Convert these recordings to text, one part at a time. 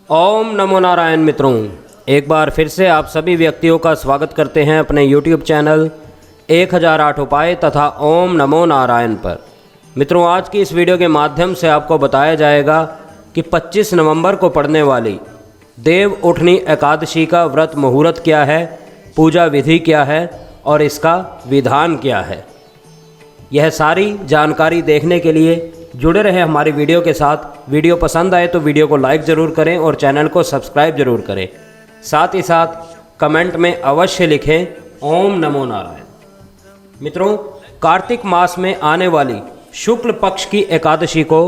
ओम नमो नारायण। मित्रों, एक बार फिर से आप सभी व्यक्तियों का स्वागत करते हैं अपने YouTube चैनल 1008 उपाय तथा ओम नमो नारायण पर। मित्रों, आज की इस वीडियो के माध्यम से आपको बताया जाएगा कि 25 नवंबर को पड़ने वाली देव उठनी एकादशी का व्रत मुहूर्त क्या है, पूजा विधि क्या है और इसका विधान क्या है। यह सारी जानकारी देखने के लिए जुड़े रहें हमारी वीडियो के साथ। वीडियो पसंद आए तो वीडियो को लाइक ज़रूर करें और चैनल को सब्सक्राइब ज़रूर करें। साथ ही साथ कमेंट में अवश्य लिखें ओम नमो नारायण। मित्रों, कार्तिक मास में आने वाली शुक्ल पक्ष की एकादशी को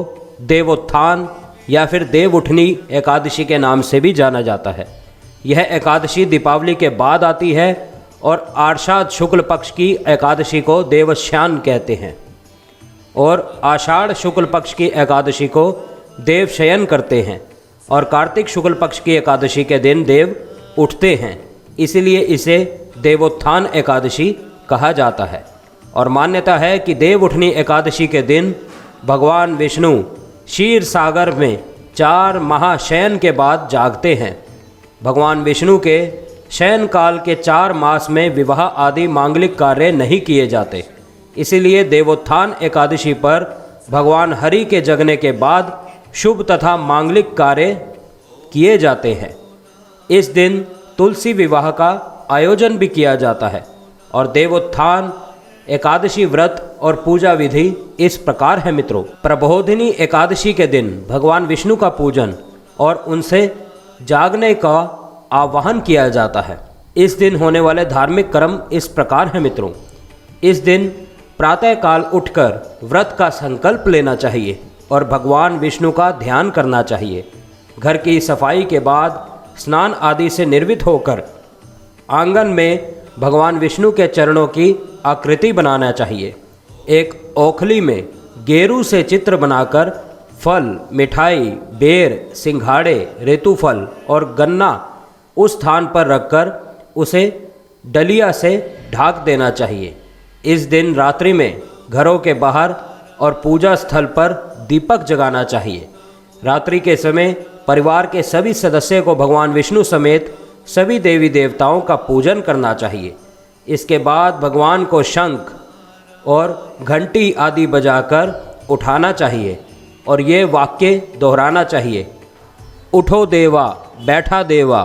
देवोत्थान या फिर देव उठनी एकादशी के नाम से भी जाना जाता है। यह एकादशी दीपावली के बाद आती है और आषाढ़ शुक्ल पक्ष की एकादशी को देवस्यान कहते हैं और आषाढ़ शुक्ल पक्ष की एकादशी को देवशयन करते हैं और कार्तिक शुक्ल पक्ष की एकादशी के दिन देव उठते हैं, इसीलिए इसे देवोत्थान एकादशी कहा जाता है। और मान्यता है कि देव उठनी एकादशी के दिन भगवान विष्णु क्षीर सागर में 4 महाशयन के बाद जागते हैं। भगवान विष्णु के शयन काल के 4 मास में विवाह आदि मांगलिक कार्य नहीं किए जाते, इसीलिए देवोत्थान एकादशी पर भगवान हरि के जगने के बाद शुभ तथा मांगलिक कार्य किए जाते हैं। इस दिन तुलसी विवाह का आयोजन भी किया जाता है। और देवोत्थान एकादशी व्रत और पूजा विधि इस प्रकार है। मित्रों, प्रबोधिनी एकादशी के दिन भगवान विष्णु का पूजन और उनसे जागने का आवाहन किया जाता है। इस दिन होने वाले धार्मिक कर्म इस प्रकार हैं। मित्रों, इस दिन प्रातःकाल उठकर व्रत का संकल्प लेना चाहिए और भगवान विष्णु का ध्यान करना चाहिए। घर की सफाई के बाद स्नान आदि से निर्वित होकर आंगन में भगवान विष्णु के चरणों की आकृति बनाना चाहिए। एक ओखली में गेरू से चित्र बनाकर फल, मिठाई, बेर, सिंघाड़े, ऋतुफल और गन्ना उस स्थान पर रखकर उसे डलिया से ढक देना चाहिए। इस दिन रात्रि में घरों के बाहर और पूजा स्थल पर दीपक जगाना चाहिए। रात्रि के समय परिवार के सभी सदस्यों को भगवान विष्णु समेत सभी देवी देवताओं का पूजन करना चाहिए। इसके बाद भगवान को शंख और घंटी आदि बजाकर उठाना चाहिए और ये वाक्य दोहराना चाहिए। उठो देवा, बैठा देवा,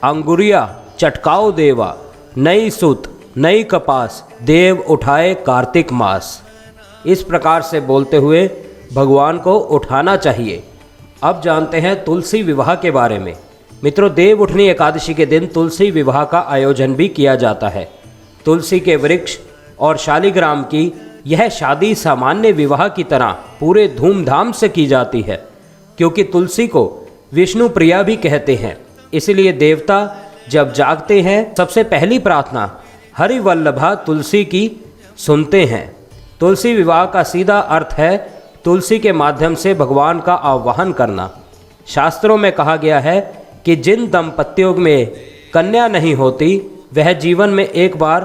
अंगुरिया चटकाओ देवा, नई सुत नई कपास, देव उठाए कार्तिक मास। इस प्रकार से बोलते हुए भगवान को उठाना चाहिए। अब जानते हैं तुलसी विवाह के बारे में। मित्रों, देव उठनी एकादशी के दिन तुलसी विवाह का आयोजन भी किया जाता है। तुलसी के वृक्ष और शालिग्राम की यह शादी सामान्य विवाह की तरह पूरे धूमधाम से की जाती है, क्योंकि तुलसी को विष्णु प्रिया भी कहते हैं। इसलिए देवता जब जागते हैं सबसे पहली प्रार्थना हरि वल्लभा तुलसी की सुनते हैं। तुलसी विवाह का सीधा अर्थ है तुलसी के माध्यम से भगवान का आह्वान करना। शास्त्रों में कहा गया है कि जिन दंपतियों में कन्या नहीं होती वह जीवन में एक बार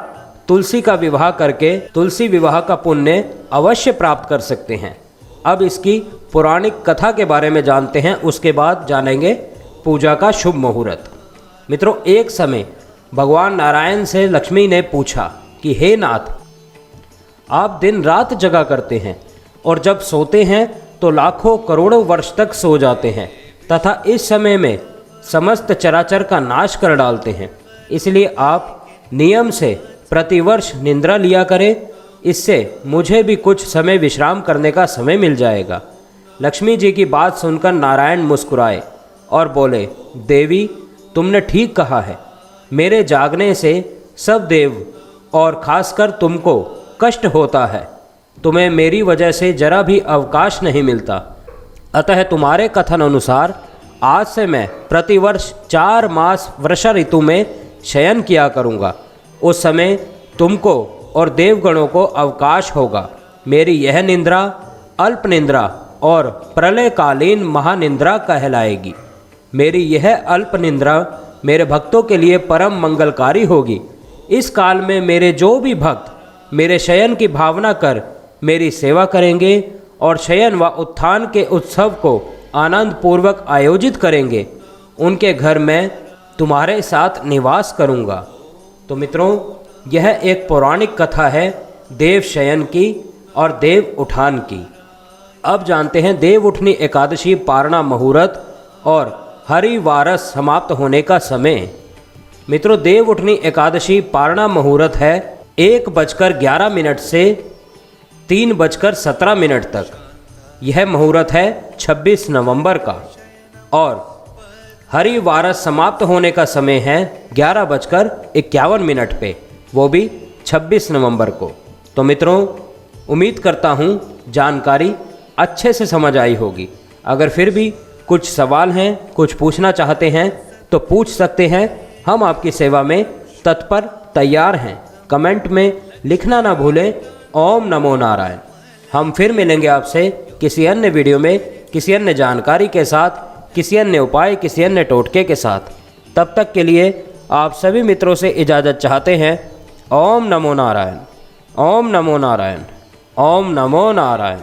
तुलसी का विवाह करके तुलसी विवाह का पुण्य अवश्य प्राप्त कर सकते हैं। अब इसकी पौराणिक कथा के बारे में जानते हैं, उसके बाद जानेंगे पूजा का शुभ मुहूर्त। मित्रों, एक समय भगवान नारायण से लक्ष्मी ने पूछा कि हे नाथ, आप दिन रात जगा करते हैं और जब सोते हैं तो लाखों करोड़ों वर्ष तक सो जाते हैं तथा इस समय में समस्त चराचर का नाश कर डालते हैं। इसलिए आप नियम से प्रतिवर्ष निद्रा लिया करें, इससे मुझे भी कुछ समय विश्राम करने का समय मिल जाएगा। लक्ष्मी जी की बात सुनकर नारायण मुस्कुराए और बोले, देवी, तुमने ठीक कहा है। मेरे जागने से सब देव और खासकर तुमको कष्ट होता है। तुम्हें मेरी वजह से जरा भी अवकाश नहीं मिलता। अतः तुम्हारे कथन अनुसार आज से मैं प्रतिवर्ष 4 मास वर्षा ऋतु में शयन किया करूँगा। उस समय तुमको और देवगणों को अवकाश होगा। मेरी यह निंद्रा अल्प निंद्रा और प्रलयकालीन महानिंद्रा कहलाएगी। मेरी यह अल्प निंद्रा मेरे भक्तों के लिए परम मंगलकारी होगी। इस काल में मेरे जो भी भक्त मेरे शयन की भावना कर मेरी सेवा करेंगे और शयन व उत्थान के उत्सव को आनंद पूर्वक आयोजित करेंगे, उनके घर में तुम्हारे साथ निवास करूँगा। तो मित्रों, यह एक पौराणिक कथा है देव शयन की और देव उठान की। अब जानते हैं देव उठनी एकादशी पारणा मुहूर्त और हरिवारस समाप्त होने का समय। मित्रों, देव उठनी एकादशी पारणा मुहूर्त है 1:11 से 3:17 तक। यह मुहूर्त है 26 नवंबर का और हरिवारस समाप्त होने का समय है 11:51 पे, वो भी 26 नवंबर को। तो मित्रों, उम्मीद करता हूँ जानकारी अच्छे से समझ आई होगी। अगर फिर भी कुछ सवाल हैं, कुछ पूछना चाहते हैं तो पूछ सकते हैं। हम आपकी सेवा में तत्पर तैयार हैं। कमेंट में लिखना ना भूलें ओम नमो नारायण। हम फिर मिलेंगे आपसे किसी अन्य वीडियो में, किसी अन्य जानकारी के साथ, किसी अन्य उपाय, किसी अन्य टोटके के साथ। तब तक के लिए आप सभी मित्रों से इजाज़त चाहते हैं। ओम नमो नारायण, ओम नमो नारायण, ओम नमो नारायण।